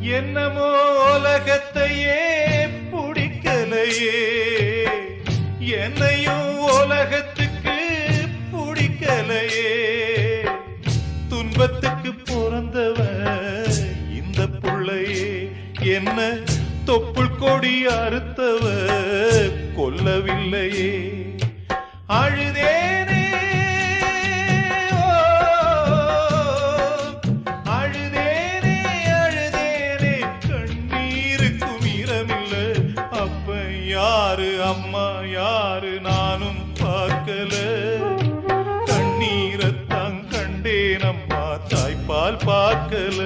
என்னமோ உலகத்தையே பிடிக்கலையே, என்னையும் உலகத்துக்கு பிடிக்கலையே. துன்பத்துக்கு பிறந்தவ இந்த புள்ளையே, என்ன தொப்புள் கொடி அறுத்தவ கொல்லவில்லையே. அழுதேனே அழுதேனே அழுதேனே, கண்ணீருக்கும் ஈரமில்ல. அப்ப யாரு அம்மா யாரு நானும் பார்க்கல. கண்ணீரத்தான் கண்டேன் அம்மா, தாய்ப்பால் பார்க்கல.